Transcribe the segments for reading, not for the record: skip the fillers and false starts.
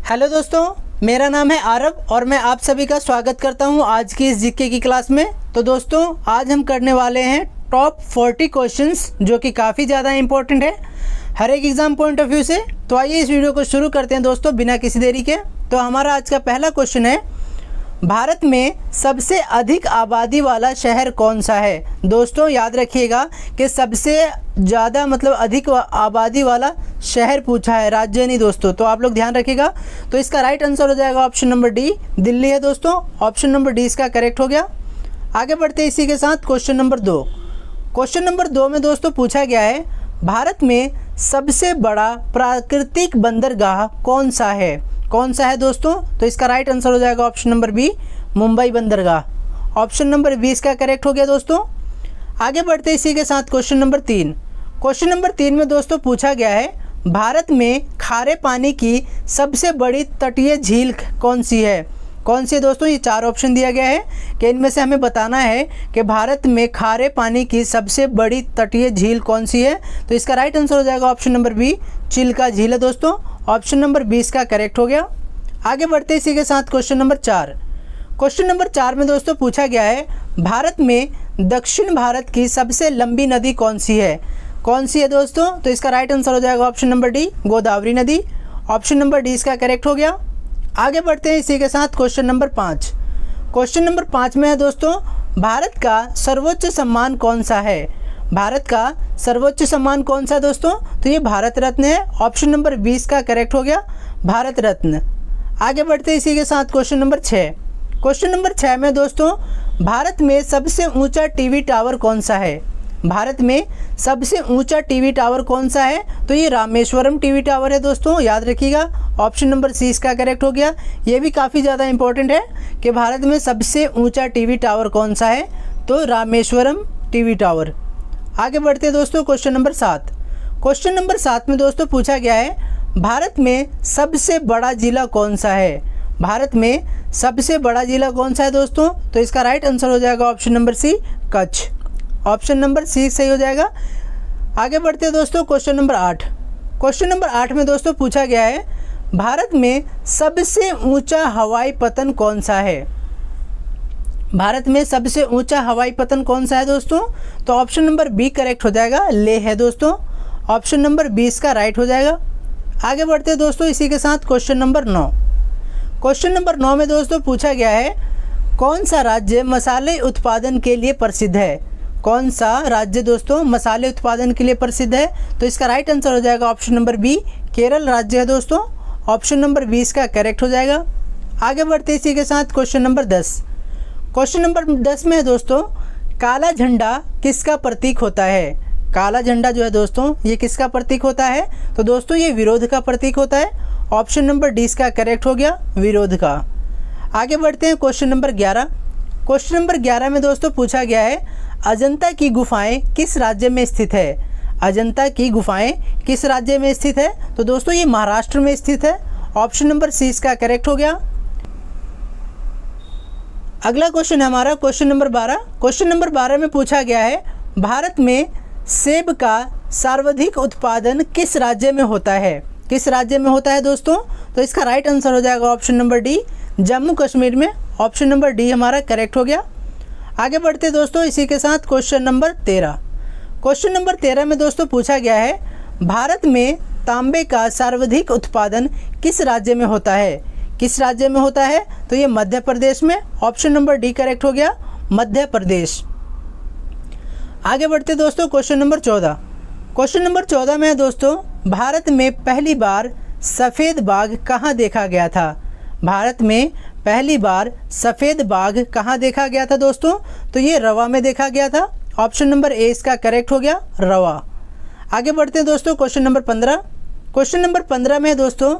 Hello दोस्तों, मेरा नाम है आरव और मैं आप सभी का स्वागत करता हूं आज की इस जीके की क्लास में। तो दोस्तों, आज हम करने वाले हैं टॉप 40 क्वेश्चंस जो कि काफ़ी ज़्यादा इंपॉर्टेंट है हर एक एग्ज़ाम पॉइंट ऑफ व्यू से। तो आइए इस वीडियो को शुरू करते हैं दोस्तों बिना किसी देरी के। तो हमारा आज का पहला क्वेश्चन है, भारत में सबसे अधिक आबादी वाला शहर कौन सा है। दोस्तों याद रखिएगा कि सबसे ज़्यादा मतलब अधिक आबादी वाला शहर पूछा है, राज्य नहीं दोस्तों। तो आप लोग ध्यान रखिएगा। तो इसका राइट आंसर हो जाएगा ऑप्शन नंबर डी, दिल्ली है दोस्तों। ऑप्शन नंबर डी इसका करेक्ट हो गया। आगे बढ़ते इसी के साथ क्वेश्चन नंबर 2। क्वेश्चन नंबर 2 में दोस्तों पूछा गया है, भारत में सबसे बड़ा प्राकृतिक बंदरगाह कौन सा है। कौन सा है दोस्तों? तो इसका राइट आंसर हो जाएगा ऑप्शन नंबर बी, मुंबई बंदरगाह। ऑप्शन नंबर बी इसका करेक्ट हो गया दोस्तों। आगे बढ़ते इसी के साथ क्वेश्चन नंबर 3। क्वेश्चन नंबर 3 में दोस्तों पूछा गया है, भारत में खारे पानी की सबसे बड़ी तटीय झील कौन सी है। कौन सी है दोस्तों? ये 4 ऑप्शन दिया गया है कि इनमें से हमें बताना है कि भारत में खारे पानी की सबसे बड़ी तटीय झील कौन सी है। तो इसका राइट आंसर हो जाएगा ऑप्शन नंबर बी, चिल्का झील है दोस्तों। ऑप्शन नंबर 20 का करेक्ट हो गया। आगे बढ़ते इसी के साथ क्वेश्चन नंबर 4। क्वेश्चन नंबर 4 में दोस्तों पूछा गया है, भारत में दक्षिण भारत की सबसे लंबी नदी कौन सी है। कौन सी है दोस्तों? तो इसका राइट आंसर हो जाएगा ऑप्शन नंबर डी, गोदावरी नदी। ऑप्शन नंबर डी इसका करेक्ट हो गया। आगे बढ़ते हैं इसी के साथ क्वेश्चन नंबर 5। क्वेश्चन नंबर 5 में है दोस्तों, भारत का सर्वोच्च सम्मान कौन सा है। भारत का सर्वोच्च सम्मान कौन सा है दोस्तों? तो ये भारत रत्न है। ऑप्शन नंबर 20 का करेक्ट हो गया, भारत रत्न। आगे बढ़ते इसी के साथ क्वेश्चन नंबर 6। क्वेश्चन नंबर 6 में दोस्तों, भारत में सबसे ऊंचा टीवी टावर कौन सा है। भारत में सबसे ऊंचा टीवी टावर कौन सा है? तो ये रामेश्वरम टीवी टावर है दोस्तों, याद रखिएगा। ऑप्शन नंबर सी इसका करेक्ट हो गया। ये भी काफ़ी ज़्यादा इंपॉर्टेंट है कि भारत में सबसे ऊंचा टीवी टावर कौन सा है, तो रामेश्वरम टीवी टावर। आगे बढ़ते हैं दोस्तों क्वेश्चन नंबर 7। क्वेश्चन नंबर 7 में दोस्तों पूछा गया है, भारत में सबसे बड़ा ज़िला कौन सा है। भारत में सबसे बड़ा ज़िला कौन सा है दोस्तों? तो इसका राइट आंसर हो जाएगा ऑप्शन नंबर सी, कच्छ। ऑप्शन नंबर सी सही हो जाएगा। आगे बढ़ते हैं दोस्तों क्वेश्चन नंबर 8। क्वेश्चन नंबर 8 में दोस्तों पूछा गया है, भारत में सबसे ऊंचा हवाई पतन कौन सा है। भारत में सबसे ऊंचा हवाई पतन कौन सा है दोस्तों? तो ऑप्शन नंबर बी करेक्ट हो जाएगा, लेह है दोस्तों। ऑप्शन नंबर 20 का राइट हो जाएगा। आगे बढ़ते हैं दोस्तों इसी के साथ क्वेश्चन नंबर 9। क्वेश्चन नंबर 9 में दोस्तों पूछा गया है, कौन सा राज्य मसाले उत्पादन के लिए प्रसिद्ध है। कौन सा राज्य दोस्तों मसाले उत्पादन के लिए प्रसिद्ध है? तो इसका राइट आंसर हो जाएगा ऑप्शन नंबर बी, केरल राज्य है दोस्तों। ऑप्शन नंबर 20 का करेक्ट हो जाएगा। आगे बढ़ते इसी के साथ क्वेश्चन नंबर 10। क्वेश्चन नंबर 10 में है दोस्तों, काला झंडा किसका प्रतीक होता है। काला झंडा जो है दोस्तों ये किसका प्रतीक होता है? तो दोस्तों ये विरोध का प्रतीक होता है। ऑप्शन नंबर डी इसका करेक्ट हो गया, विरोध का। आगे बढ़ते हैं क्वेश्चन नंबर 11। क्वेश्चन नंबर 11 में दोस्तों पूछा गया है, अजंता की गुफाएं किस राज्य में स्थित है। अजंता की गुफाएं किस राज्य में स्थित है? तो दोस्तों ये महाराष्ट्र में स्थित है। ऑप्शन नंबर सी इसका करेक्ट हो गया। अगला क्वेश्चन है हमारा क्वेश्चन नंबर 12। क्वेश्चन नंबर 12 में पूछा गया है, भारत में सेब का सर्वाधिक उत्पादन किस राज्य में होता है। किस राज्य में होता है दोस्तों? तो इसका राइट आंसर हो जाएगा option number D, Jammu Kashmir में। ऑप्शन नंबर डी हमारा करेक्ट हो गया। आगे बढ़ते दोस्तों इसी के साथ क्वेश्चन नंबर 13। क्वेश्चन नंबर 13 में दोस्तों पूछा गया है, भारत में तांबे का सर्वाधिक उत्पादन किस राज्य में होता है। किस राज्य में होता है? तो ये मध्य प्रदेश में। ऑप्शन नंबर डी करेक्ट हो गया, मध्य प्रदेश। आगे बढ़ते दोस्तों क्वेश्चन नंबर 14। क्वेश्चन नंबर 14 में है दोस्तों, भारत में पहली बार सफ़ेद बाघ कहाँ देखा गया था। भारत में पहली बार सफ़ेद बाघ कहाँ देखा गया था दोस्तों? तो ये रवा में देखा गया था। ऑप्शन नंबर ए इसका करेक्ट हो गया, रवा। आगे बढ़ते हैं दोस्तों क्वेश्चन नंबर 15। क्वेश्चन नंबर 15 में है दोस्तों,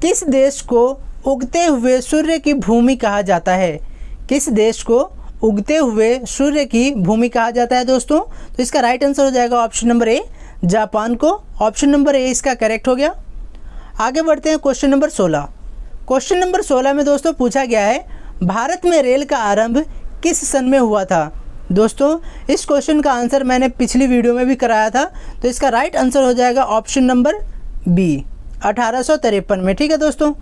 किस देश को उगते हुए सूर्य की भूमि कहा जाता है। किस देश को उगते हुए सूर्य की भूमि कहा जाता है दोस्तों? तो इसका राइट आंसर हो जाएगा ऑप्शन नंबर ए, जापान को। ऑप्शन नंबर ए इसका करेक्ट हो गया। आगे बढ़ते हैं क्वेश्चन नंबर 16। क्वेश्चन नंबर 16 में दोस्तों पूछा गया है, भारत में रेल का आरंभ किस सन में हुआ था। दोस्तों इस क्वेश्चन का आंसर मैंने पिछली वीडियो में भी कराया था, तो इसका राइट आंसर हो जाएगा ऑप्शन नंबर बी, 1853 में। ठीक है दोस्तों,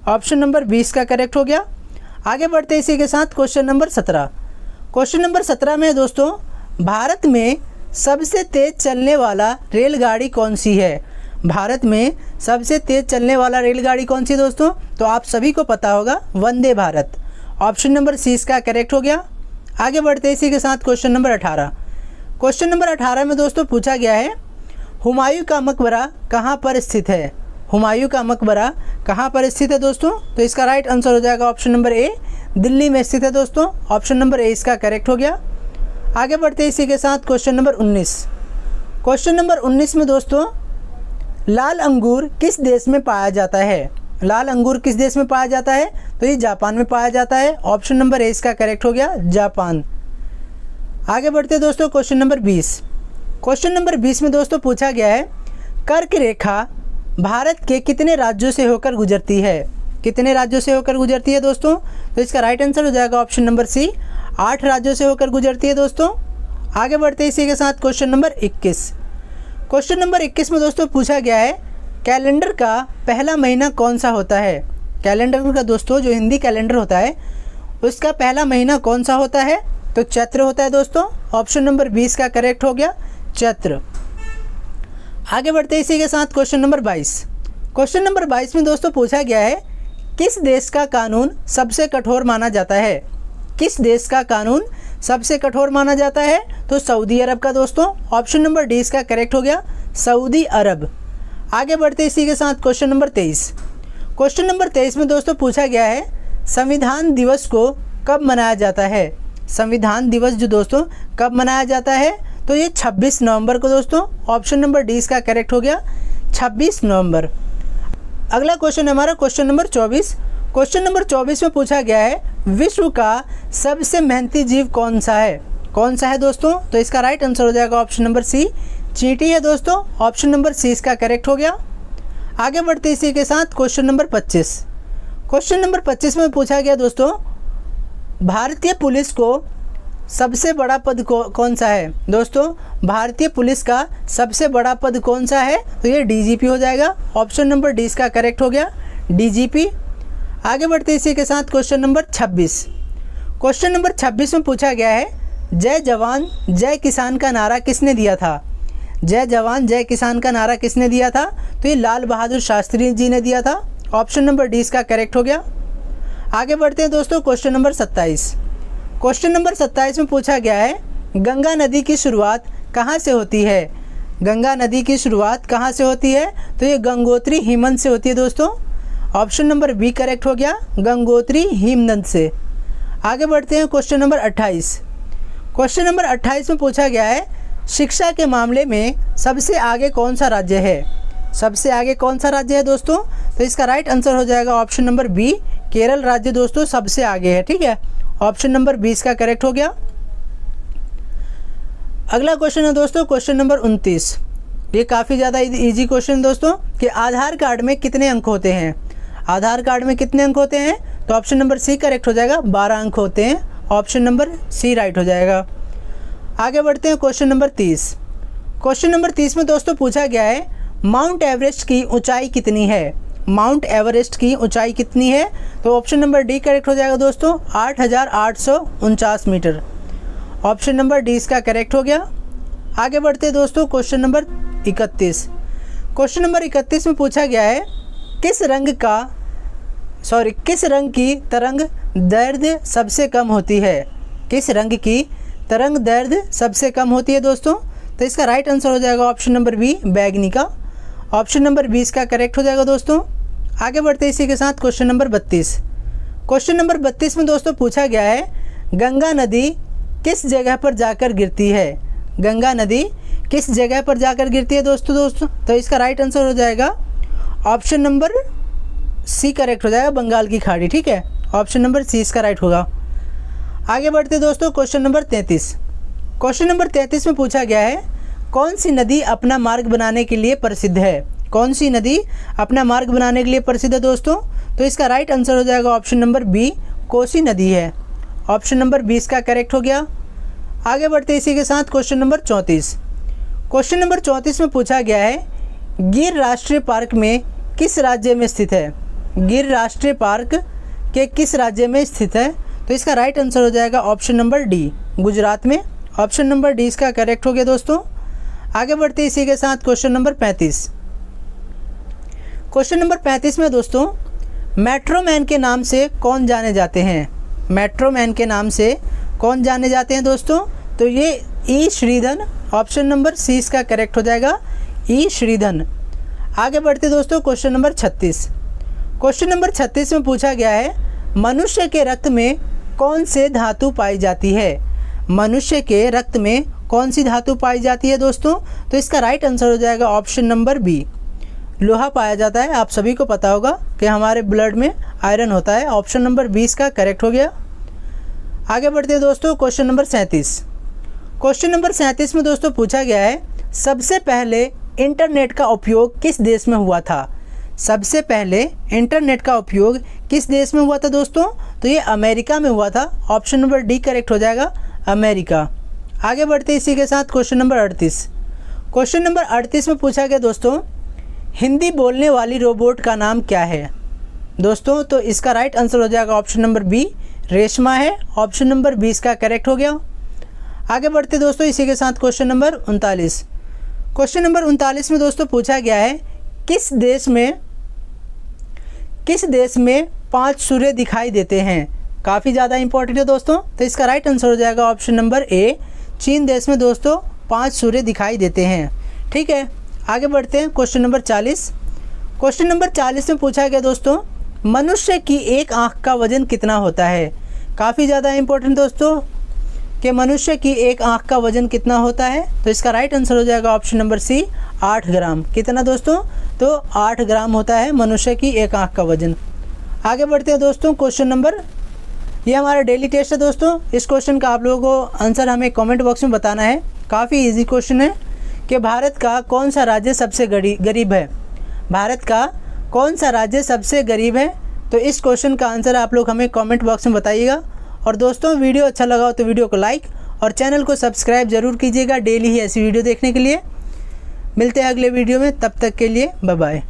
ऑप्शन नंबर 20 का करेक्ट हो गया। आगे बढ़ते हैं इसी के साथ क्वेश्चन नंबर 17। क्वेश्चन नंबर 17 में दोस्तों, भारत में सबसे तेज़ चलने वाला रेलगाड़ी कौन सी है? भारत में सबसे तेज़ चलने वाला रेलगाड़ी कौन सी है दोस्तों? तो आप सभी को पता होगा, वंदे भारत। ऑप्शन नंबर सी इसका करेक्ट हो गया। आगे बढ़ते हैं इसी के साथ क्वेश्चन नंबर 18। क्वेश्चन नंबर 18 में दोस्तों पूछा गया है, हुमायूं का मकबरा कहाँ पर स्थित है? हुमायूं का मकबरा कहाँ पर स्थित है दोस्तों? तो इसका राइट आंसर हो जाएगा ऑप्शन नंबर ए, दिल्ली में स्थित है दोस्तों। ऑप्शन नंबर ए इसका करेक्ट हो गया। आगे बढ़ते हैं इसी के साथ क्वेश्चन नंबर 19। क्वेश्चन नंबर 19 में दोस्तों, लाल अंगूर किस देश में पाया जाता है? लाल अंगूर किस देश में पाया जाता है? तो ये जापान में पाया जाता है। ऑप्शन नंबर ए इसका करेक्ट हो गया, जापान। आगे बढ़ते हैं दोस्तों क्वेश्चन नंबर 20। क्वेश्चन नंबर 20 में दोस्तों पूछा गया है, कर्क रेखा भारत के कितने राज्यों से होकर गुजरती है? कितने राज्यों से होकर गुजरती है दोस्तों? तो इसका राइट आंसर हो जाएगा ऑप्शन नंबर सी, 8 राज्यों से होकर गुजरती है दोस्तों। आगे बढ़ते हैं इसी के साथ क्वेश्चन नंबर 21। क्वेश्चन नंबर 21 में दोस्तों पूछा गया है, कैलेंडर का पहला महीना कौन सा होता है? कैलेंडर का दोस्तों जो हिंदी कैलेंडर होता है उसका पहला महीना कौन सा होता है? तो चैत्र होता है दोस्तों। ऑप्शन नंबर 20 का करेक्ट हो गया, चैत्र। आगे बढ़ते हैं इसी के साथ क्वेश्चन नंबर 22। क्वेश्चन नंबर 22 में दोस्तों पूछा गया है, किस देश का कानून सबसे कठोर माना जाता है? किस देश का कानून सबसे कठोर माना जाता है? तो सऊदी अरब का दोस्तों। ऑप्शन नंबर डी इसका करेक्ट हो गया, सऊदी अरब। आगे बढ़ते इसी के साथ क्वेश्चन नंबर 23। क्वेश्चन नंबर 23 में दोस्तों पूछा गया है, संविधान दिवस को कब मनाया जाता है? संविधान दिवस जो दोस्तों कब मनाया जाता है? तो ये 26 नवंबर को दोस्तों। ऑप्शन नंबर डी इसका करेक्ट हो गया, 26 नवंबर। अगला क्वेश्चन है हमारा क्वेश्चन नंबर 24। क्वेश्चन नंबर 24 में पूछा गया है, विश्व का सबसे मेहनती जीव कौन सा है? कौन सा है दोस्तों? तो इसका राइट आंसर हो जाएगा ऑप्शन नंबर सी, चींटी है दोस्तों। ऑप्शन नंबर सी इसका करेक्ट हो गया। आगे बढ़ते इसी के साथ क्वेश्चन नंबर 25। क्वेश्चन नंबर 25 में पूछा गया दोस्तों, भारतीय पुलिस को सबसे बड़ा पद कौन सा है? दोस्तों भारतीय पुलिस का सबसे बड़ा पद कौन सा है? तो ये डीजीपी हो जाएगा। ऑप्शन नंबर डी इसका करेक्ट हो गया, डीजीपी। आगे बढ़ते इसी के साथ क्वेश्चन नंबर 26। क्वेश्चन नंबर 26 में पूछा गया है, जय जवान जय किसान का नारा किसने दिया था? जय जवान जय किसान का नारा किसने दिया था? तो ये लाल बहादुर शास्त्री जी ने दिया था। ऑप्शन नंबर डी इसका करेक्ट हो गया। आगे बढ़ते हैं दोस्तों क्वेश्चन नंबर 27। क्वेश्चन नंबर 27 में पूछा गया है, गंगा नदी की शुरुआत कहाँ से होती है? गंगा नदी की शुरुआत कहाँ से होती है? तो ये गंगोत्री हिमनद से होती है दोस्तों। ऑप्शन नंबर बी करेक्ट हो गया, गंगोत्री हिमनद से। आगे बढ़ते हैं क्वेश्चन नंबर 28। क्वेश्चन नंबर 28 में पूछा गया है, शिक्षा के मामले में सबसे आगे कौन सा राज्य है? सबसे आगे कौन सा राज्य है दोस्तों? तो इसका राइट आंसर हो जाएगा ऑप्शन नंबर बी, केरल राज्य दोस्तों सबसे आगे है। ठीक है, ऑप्शन नंबर 20 का करेक्ट हो गया। अगला क्वेश्चन है दोस्तों क्वेश्चन नंबर 29। ये काफ़ी ज़्यादा इजी क्वेश्चन दोस्तों, कि आधार कार्ड में कितने अंक होते हैं? आधार कार्ड में कितने अंक होते हैं? तो ऑप्शन नंबर सी करेक्ट हो जाएगा, 12 अंक होते हैं। ऑप्शन नंबर सी राइट हो जाएगा। आगे बढ़ते हैं क्वेश्चन नंबर 30। क्वेश्चन नंबर 30 में दोस्तों पूछा गया है, माउंट एवरेस्ट की ऊंचाई कितनी है? माउंट एवरेस्ट की ऊंचाई कितनी है? तो ऑप्शन नंबर डी करेक्ट हो जाएगा दोस्तों, 8,849 मीटर। ऑप्शन नंबर डी इसका करेक्ट हो गया। आगे बढ़ते हैं दोस्तों क्वेश्चन नंबर 31। क्वेश्चन नंबर 31 में पूछा गया है, किस रंग की तरंग दैर्घ्य सबसे कम होती है? किस रंग की तरंग दैर्घ्य सबसे कम होती है दोस्तों? तो इसका राइट आंसर हो जाएगा ऑप्शन नंबर बी, बैगनी का। ऑप्शन नंबर 20 का करेक्ट हो जाएगा दोस्तों। आगे बढ़ते इसी के साथ क्वेश्चन नंबर 32। क्वेश्चन नंबर 32 में दोस्तों पूछा गया है, गंगा नदी किस जगह पर जाकर गिरती है? गंगा नदी किस जगह पर जाकर गिरती है दोस्तों? तो इसका राइट आंसर हो जाएगा ऑप्शन नंबर सी करेक्ट हो जाएगा, बंगाल की खाड़ी। ठीक है, ऑप्शन नंबर सी इसका राइट होगा। आगे बढ़ते दोस्तों क्वेश्चन नंबर 33। क्वेश्चन नंबर 33 में पूछा गया है, कौन सी नदी अपना मार्ग बनाने के लिए प्रसिद्ध है? कौन सी नदी अपना मार्ग बनाने के लिए प्रसिद्ध है दोस्तों? तो इसका राइट आंसर हो जाएगा ऑप्शन नंबर बी, कोसी नदी है। ऑप्शन नंबर 20 का करेक्ट हो गया। आगे बढ़ते इसी के साथ क्वेश्चन नंबर 34। क्वेश्चन नंबर 34 में पूछा गया है, गिर राष्ट्रीय पार्क में किस राज्य में स्थित है? गिर राष्ट्रीय पार्क के किस राज्य में स्थित है? तो इसका राइट आंसर हो जाएगा ऑप्शन नंबर डी, गुजरात में। ऑप्शन नंबर डी इसका करेक्ट हो गया दोस्तों। आगे बढ़ते इसी के साथ क्वेश्चन नंबर 35। क्वेश्चन नंबर 35 में दोस्तों, मेट्रो मैन के नाम से कौन जाने जाते हैं? मेट्रो मैन के नाम से कौन जाने जाते हैं दोस्तों? तो ये ई श्रीधन। ऑप्शन नंबर सी इसका करेक्ट हो जाएगा, ई श्रीधन। आगे बढ़ते दोस्तों क्वेश्चन नंबर 36। क्वेश्चन नंबर 36 में पूछा गया है, मनुष्य के रक्त में कौन से धातु पाई जाती है? मनुष्य के रक्त में कौन सी धातु पाई जाती है दोस्तों? तो इसका राइट आंसर हो जाएगा ऑप्शन नंबर बी, लोहा पाया जाता है। आप सभी को पता होगा कि हमारे ब्लड में आयरन होता है। ऑप्शन नंबर 20 का करेक्ट हो गया। आगे बढ़ते हैं दोस्तों क्वेश्चन नंबर 37। क्वेश्चन नंबर 37 में दोस्तों पूछा गया है, सबसे पहले इंटरनेट का उपयोग किस देश में हुआ था? सबसे पहले इंटरनेट का उपयोग किस देश में हुआ था दोस्तों? तो ये अमेरिका में हुआ था। ऑप्शन नंबर डी करेक्ट हो जाएगा, अमेरिका। आगे बढ़ते इसी के साथ क्वेश्चन नंबर 38। क्वेश्चन नंबर 38 में पूछा गया दोस्तों, हिंदी बोलने वाली रोबोट का नाम क्या है? दोस्तों तो इसका राइट आंसर हो जाएगा ऑप्शन नंबर बी, रेशमा है। ऑप्शन नंबर 20 का करेक्ट हो गया। आगे बढ़ते दोस्तों इसी के साथ क्वेश्चन नंबर 39। क्वेश्चन नंबर 39 में दोस्तों पूछा गया है, किस देश में 5 सूर्य दिखाई देते हैं? काफ़ी ज़्यादा इंपॉर्टेंट है दोस्तों। तो इसका राइट आंसर हो जाएगा ऑप्शन नंबर ए, चीन देश में दोस्तों 5 सूर्य दिखाई देते हैं। ठीक है, आगे बढ़ते हैं क्वेश्चन नंबर 40। क्वेश्चन नंबर 40 में पूछा गया दोस्तों, मनुष्य की एक आँख का वजन कितना होता है? काफ़ी ज़्यादा इंपॉर्टेंट दोस्तों कि मनुष्य की एक आँख का वजन कितना होता है? तो इसका राइट आंसर हो जाएगा ऑप्शन नंबर सी, 8 ग्राम। कितना दोस्तों? तो 8 ग्राम होता है मनुष्य की एक आँख का वजन। आगे बढ़ते हैं दोस्तों क्वेश्चन नंबर, ये हमारा डेली टेस्ट है दोस्तों। इस क्वेश्चन का आप लोगों को आंसर हमें कमेंट बॉक्स में बताना है। काफ़ी इजी क्वेश्चन है कि भारत का कौन सा राज्य सबसे गरीब है? भारत का कौन सा राज्य सबसे गरीब है? तो इस क्वेश्चन का आंसर आप लोग हमें कमेंट बॉक्स में बताइएगा। और दोस्तों वीडियो अच्छा लगा हो तो वीडियो को लाइक और चैनल को सब्सक्राइब ज़रूर कीजिएगा डेली ही ऐसी वीडियो देखने के लिए। मिलते हैं अगले वीडियो में, तब तक के लिए बाय बाय।